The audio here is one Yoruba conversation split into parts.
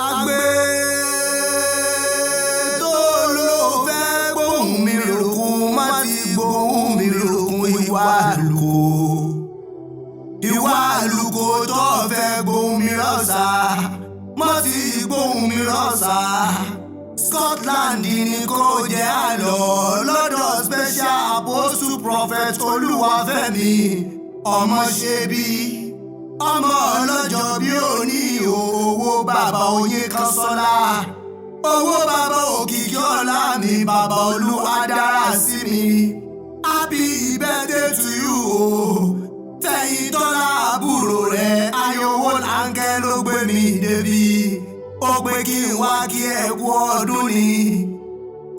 àgbẹ̀ tó ló fẹ́ gbóhùn mi ròkun má ti gbóhùn mi ròkun ìwà àlùkò tó fẹ́ gbóhùn mi rọ̀ṣà má ti gbóhùn mi rọ̀ṣà. Scotland ni kò jẹ́ àlọ́ lọ́dọ̀ special apostle prophet Olúwafẹ́mi ọmọ ṣe bí ọmọ ọlọ́jọ́ bí òní owó bàbá Oyin Kọ́sọ́lá owó bàbá Òkìkí ọlá mi bàbá Olúwa dára sí mi. Happy birthday to you o Fẹ́yìntọ́lá àbúrò rẹ̀ ayọ̀wò láńkẹ́ ló gbé mi débi ó pé kí n wá kí ẹ kú ọdún ni.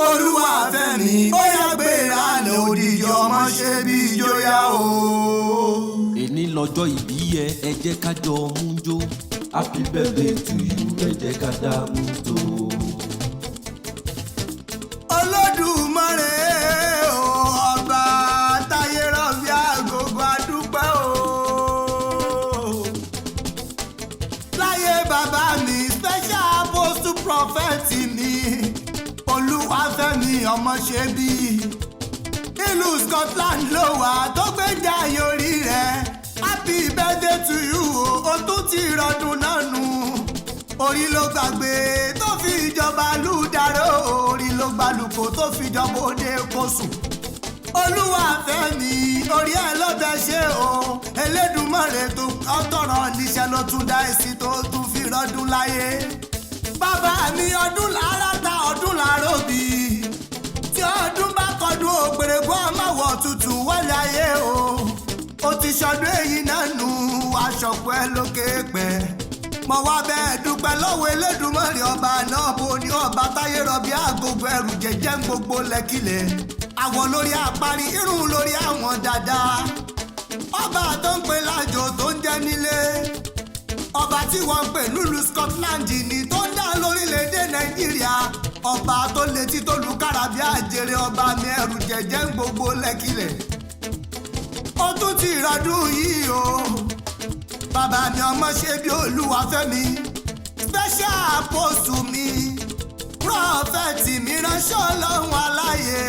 Olúwafẹ́mi ó yá gbéra lọ òdìjọ ọmọ ṣe bí ìjọyà o. Èní lọ́jọ́ ìbí ẹ jẹ́ ká jọ mú jó. Happy birthday to you ẹ jẹ́ ká dá mú tó. Olódùmarè o ọba táyé rọ̀bí àgógó adúpẹ́ o. Láyé bàbá mi special apostle prophet mi Olúwafẹ́mi ọmọ ṣe bí ìlú Scotland ló wà tó gbé jayé orí rẹ̀. Happy birthday to you o tún ti rọdún náà nù. Orí ló gbàgbé tó fi ìjọba lùdàrọ orí ló gbàlùkò tó fi ìjọba òde kóṣù. Olúwafẹ́mi orí ẹ̀ ló bẹ ṣe o Elédùmarè tó ọtọrọ níṣẹ́ ló tún dá èsì tó tún fi rọdún láyé. Bàbá mi ọdún lára ta ọdún làárọ̀ bí tí ọdún bá kọdún ògbèrègbọ́ àmàwọ̀ tutù wọlé ayé o. Ó ti ṣọdún èyí náà nù aṣọ̀pọ̀ ẹ lókè pẹ́. Mo wá bẹ́ẹ̀ dúpẹ́ lọ́wọ́ Elédùmarè ọba náà bo ní ọba táyé rọ̀bí àgógó ẹrù jẹjẹ́ ń gbogbo lẹ́kìlẹ̀. Àwọn lórí apárí irun lórí àwọn dáadáa. Ọba tó ń pè lájò tó ń jẹ́ nílé. Ọba tí wọ́n ń pè lùlù Scotland ni tó ń dá lórílẹ̀‐èdè Nàìjíríà. Ọba tó létí tó lu kára bí àjèrè ọba mi ẹrù jẹjẹ́ ń gbogbo lẹ́kìlẹ̀. Ó tún ti rọdún yìí o. Bàbá mi ọmọ ṣe bí Olúwafẹ́mi special apostle mi prophet mi ránṣẹ́ Ọlọ́run aláyé.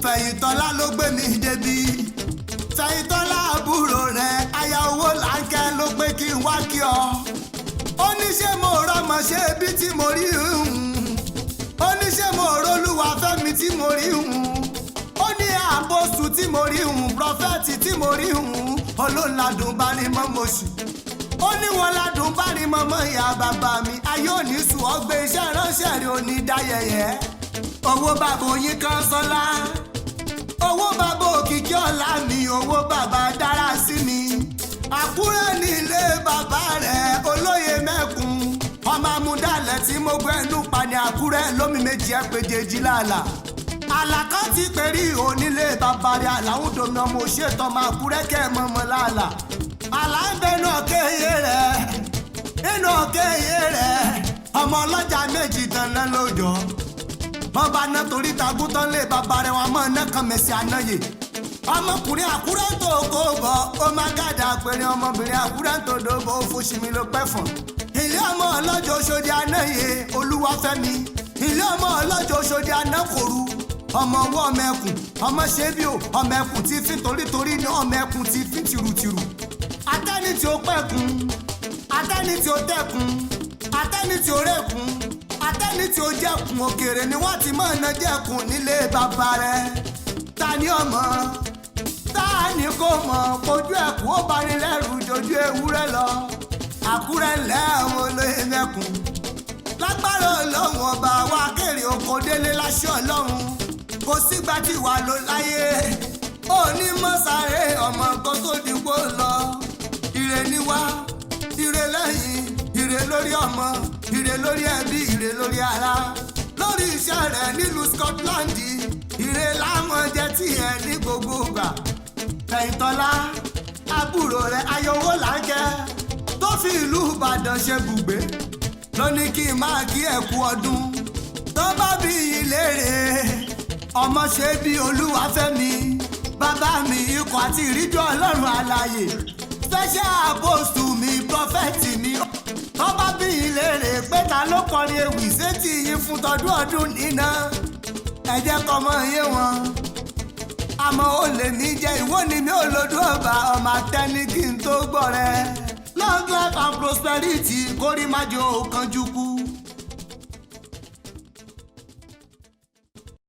Fẹ́yìntọ́lá ló gbé mi débi Fẹ́yìntọ́lá àbúrò rẹ̀ aya owó láńkẹ́ ló pé kí n wá kí ọ. Ó ní ṣé mo rọmọ ṣe bí tí mo rí ó ní ṣé mo r'Olúwafẹ́mi tí mo rí ó ní àpòsù tí mo rí prọfẹ́tì tí mo rí olóńladùn bá ní mọ́mọ́sù. Ó ní wọn ládùn bá ní mọ́mọ́ ìyá bàbá mi ayé òní sùn ọgbẹ́ iṣẹ́ ránṣẹ́ rí òní dáyẹyẹ. Owó bàbá Oyin Kọ́sọ́lá owó bàbá Òkìkí ọlá mi owó bàbá dára sí mi. Àkúrẹ́ ní ilé bàbá rẹ̀ olóyè mẹ́kun ọmọ amúdálẹ̀ tí mo gbẹ́nu pa ní Àkúrẹ́ lómi méjì ẹ̀ péjèjì lálà. Àlàkà ti pèrí onílé bàbá rẹ̀ àlàún domi ọmọ òṣètò ọmọ Àkúrẹ́ kẹ́ mọ́mọ́ lálà. Àlà ń bẹ náà kéye rẹ̀ inú kéye rẹ̀ ọmọ ọlọ́jà méjì dáná lójọ́. Wọ́n bá ná torí tagútọ́ lé bàbá rẹ̀ wọn mọ̀ ná kan mẹ́sì ànáyè. Ọmọkùnrin Àkúrẹ́ tó kó bọ̀ ó má gàdá péré ọmọbìnrin Àkúrẹ́ tó dóbò ó fún ṣìmí ló pẹ́ fún. Ilé ọmọ ọlọ́jọ́ Òṣòdì ànáyè Olúwafẹ́mi ilé ọmọ ọlọ́jọ́ Òṣòdì ànákòrú. Ọmọ ọwọ́ ọmọ ẹkùn ọmọ ṣébí o ọmọ ẹkùn tí fi torítorí ní ọmọ ẹkùn tí fi tìrùtìrù. Atẹ́ni tí ó pẹ̀kun atẹ́ni tí ó tẹ̀kun atẹ́ni tí ó rẹ̀kun atẹ́ni tí ó jẹ̀kun òkèèrè ni wọ́n ti máa ná jẹ̀kun nílé bàbá rẹ̀. Ta ni ọmọ ta ni kò mọ̀ kojú ẹ̀kú ó bá ní lẹ́rù jojú ewúrẹ́ lọ. Àkúrẹ́ ńlẹ́ àwọn olóyè mẹ́kun lágbára Ọlọ́run ọba wa kéré oko délé láṣẹ Ọlọ́run. Kò sígbà tí wà ló láyé onímọ̀sáré ọmọ kan tó dìbò lọ. Ire ni wá ire lẹ́yìn ire lórí ọmọ ire lórí ẹbí ire lórí ara lórí iṣẹ́ rẹ̀ nílùú Scotland ire láwọn jẹ́ tiẹ̀ ní gbogbo ìgbà. Fẹ́yìntọ́lá àbúrò rẹ̀ ayọ̀wò láńkẹ́ tó fi ìlú Ìbàdàn ṣe bùgbé ló ní kí n máa kí ẹ kú ọdún. Tó bá bí ìlérè ọmọ ṣe bí Olúwafẹ́mi bàbá mi ikọ̀ àti ìríjú Ọlọ́run alààyè special apostle mi prophet mi. Tó bá bí ìlérè pé ta ló kọrin ewì sétí yín fún tọdún ọdún nínà ẹ jẹ́ kọ́mọ yé wọn àmọ́ ó lè ní jẹ́ ìwọ ni mi ò lòdù ọba ọmọ àtẹni kí n tó gbọ́ rẹ long life and prosperity kórìí májò kanjú kú